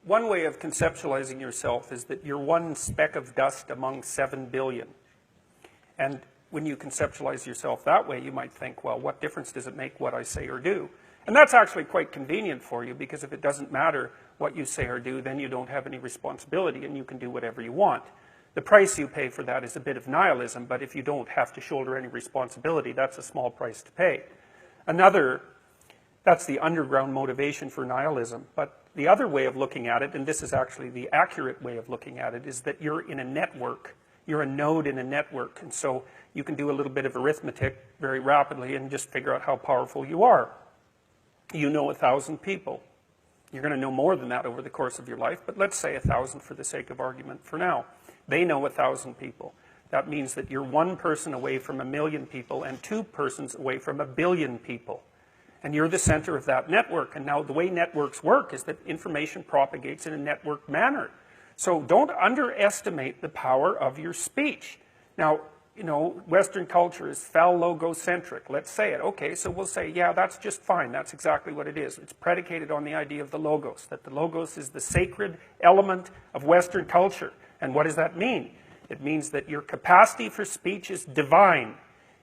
one way of conceptualizing yourself is that you're one speck of dust among 7 billion. And when you conceptualize yourself that way, you might think, well, what difference does it make what I say or do? And that's actually quite convenient for you, because if it doesn't matter what you say or do, then you don't have any responsibility and you can do whatever you want. The price you pay for that is a bit of nihilism, but if you don't have to shoulder any responsibility, that's a small price to pay. That's the underground motivation for nihilism. But the other way of looking at it, and this is actually the accurate way of looking at it, is that you're in a network. You're a node in a network, and so you can do a little bit of arithmetic very rapidly and just figure out how powerful you are. You know 1,000 people. You're going to know more than that over the course of your life, but let's say 1,000 for the sake of argument for now. They know 1,000 people. That means that you're one person away from 1,000,000 people and 2 persons away from 1,000,000,000 people. And you're the center of that network. And now the way networks work is that information propagates in a network manner. So don't underestimate the power of your speech. Now, you know, Western culture is phallogocentric. Let's say it. Okay, so we'll say, yeah, that's just fine. That's exactly what it is. It's predicated on the idea of the logos, that the logos is the sacred element of Western culture. And what does that mean? It means that your capacity for speech is divine.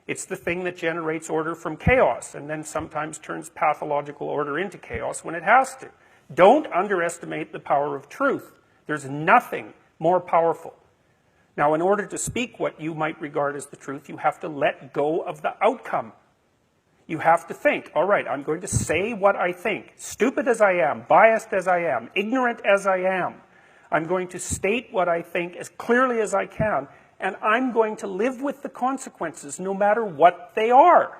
It's the thing that generates order from chaos and then sometimes turns pathological order into chaos when it has to. Don't underestimate the power of truth. There's nothing more powerful. Now, in order to speak what you might regard as the truth, you have to let go of the outcome. You have to think, all right, I'm going to say what I think, stupid as I am, biased as I am, ignorant as I am. I'm going to state what I think as clearly as I can, and I'm going to live with the consequences no matter what they are.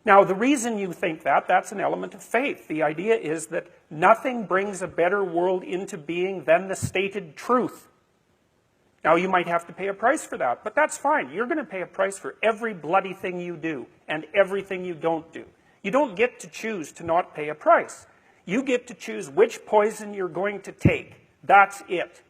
Now, the reason you think that, that's an element of faith. The idea is that nothing brings a better world into being than the stated truth. Now, you might have to pay a price for that, but that's fine. You're going to pay a price for every bloody thing you do and everything you don't do. You don't get to choose to not pay a price. You get to choose which poison you're going to take. That's it.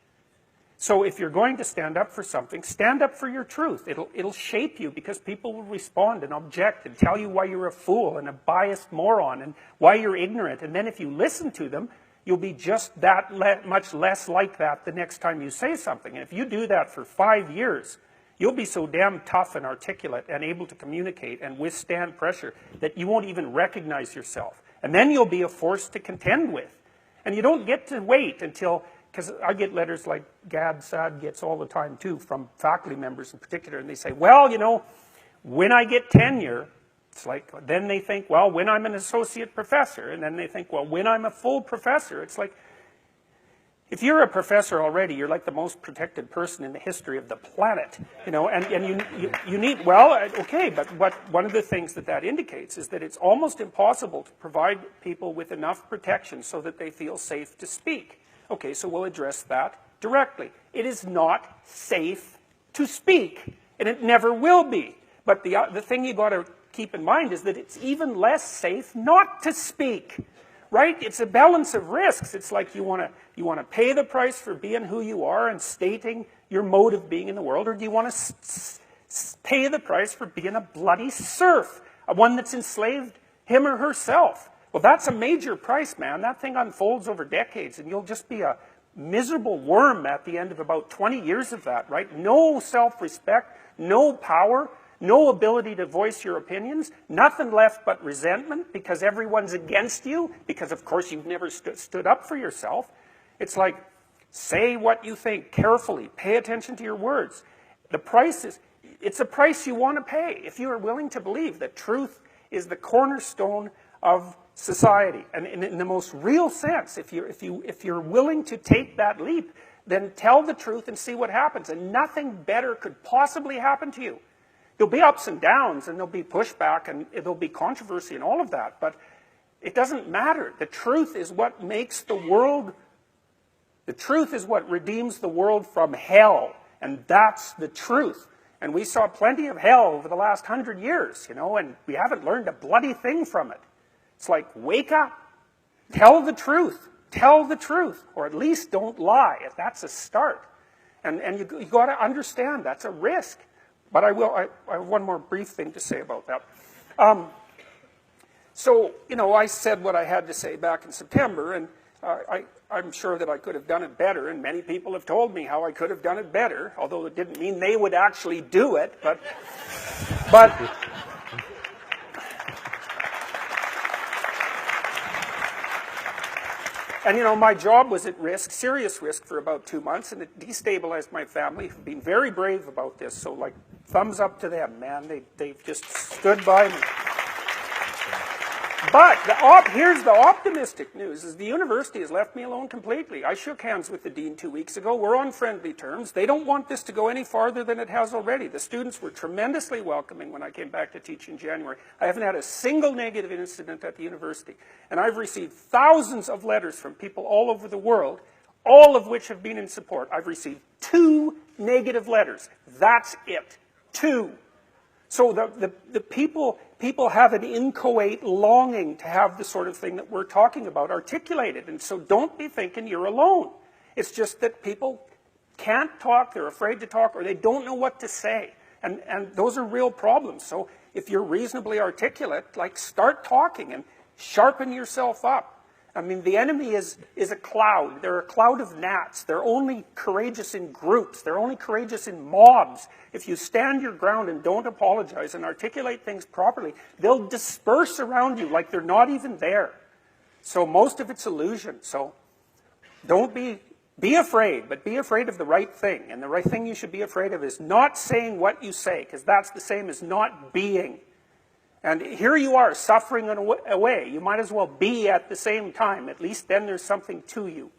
So if you're going to stand up for something, stand up for your truth. It'll shape you, because people will respond and object and tell you why you're a fool and a biased moron and why you're ignorant. And then if you listen to them, you'll be just that much less like that the next time you say something. And if you do that for 5 years, you'll be so damn tough and articulate and able to communicate and withstand pressure that you won't even recognize yourself. And then you'll be a force to contend with. And you don't get to wait until, because I get letters like Gad Saad gets all the time too, from faculty members in particular, and they say, well, you know, when I get tenure, it's like, then they think, well, when I'm an associate professor, and then they think, well, when I'm a full professor. It's like, if you're a professor already, you're like the most protected person in the history of the planet, you know, and you need, well, okay, but one of the things that indicates is that it's almost impossible to provide people with enough protection so that they feel safe to speak. Okay, so we'll address that directly. It is not safe to speak, and it never will be. But the thing you got to keep in mind is that it's even less safe not to speak, right? It's a balance of risks. It's like you want to pay the price for being who you are and stating your mode of being in the world, or do you want to pay the price for being a bloody serf, one that's enslaved him or herself? Well, that's a major price, man. That thing unfolds over decades, and you'll just be a miserable worm at the end of about 20 years of that, right? No self-respect, no power, no ability to voice your opinions, nothing left but resentment because everyone's against you, because of course you've never stood up for yourself. It's like, say what you think carefully, pay attention to your words. The price is, it's a price you want to pay if you are willing to believe that truth is the cornerstone of society. And in the most real sense, if you're willing to take that leap, then tell the truth and see what happens. And nothing better could possibly happen to you. There'll be ups and downs, and there'll be pushback, and there'll be controversy and all of that, but it doesn't matter. The truth is what makes the world, the truth is what redeems the world from hell, and that's the truth. And we saw plenty of hell over the last 100 years, you know, and we haven't learned a bloody thing from it. It's like, wake up, tell the truth, or at least don't lie. That's a start. And you got to understand that's a risk. But I have one more brief thing to say about that. So, you know, I said what I had to say back in September, and I'm sure that I could have done it better, and many people have told me how I could have done it better, although it didn't mean they would actually do it, but and you know, my job was at risk, serious risk, for about 2 months, and it destabilized my family. They've been very brave about this, so like, thumbs up to them, man. They've just stood by me. But here's the optimistic news, is the university has left me alone completely. I shook hands with the dean 2 weeks ago. We're on friendly terms. They don't want this to go any farther than it has already. The students were tremendously welcoming when I came back to teach in January. I haven't had a single negative incident at the university. And I've received thousands of letters from people all over the world, all of which have been in support. I've received 2 negative letters. That's it. 2. So the people have an inchoate longing to have the sort of thing that we're talking about articulated. And so don't be thinking you're alone. It's just that people can't talk, they're afraid to talk, or they don't know what to say. And those are real problems. So if you're reasonably articulate, like, start talking and sharpen yourself up. I mean, the enemy is a cloud. They're a cloud of gnats. They're only courageous in groups. They're only courageous in mobs. If you stand your ground and don't apologize and articulate things properly, they'll disperse around you like they're not even there. So most of it's illusion. So don't be afraid, but be afraid of the right thing. And the right thing you should be afraid of is not saying what you say, because that's the same as not being. And here you are, suffering away. You might as well be at the same time. At least then there's something to you.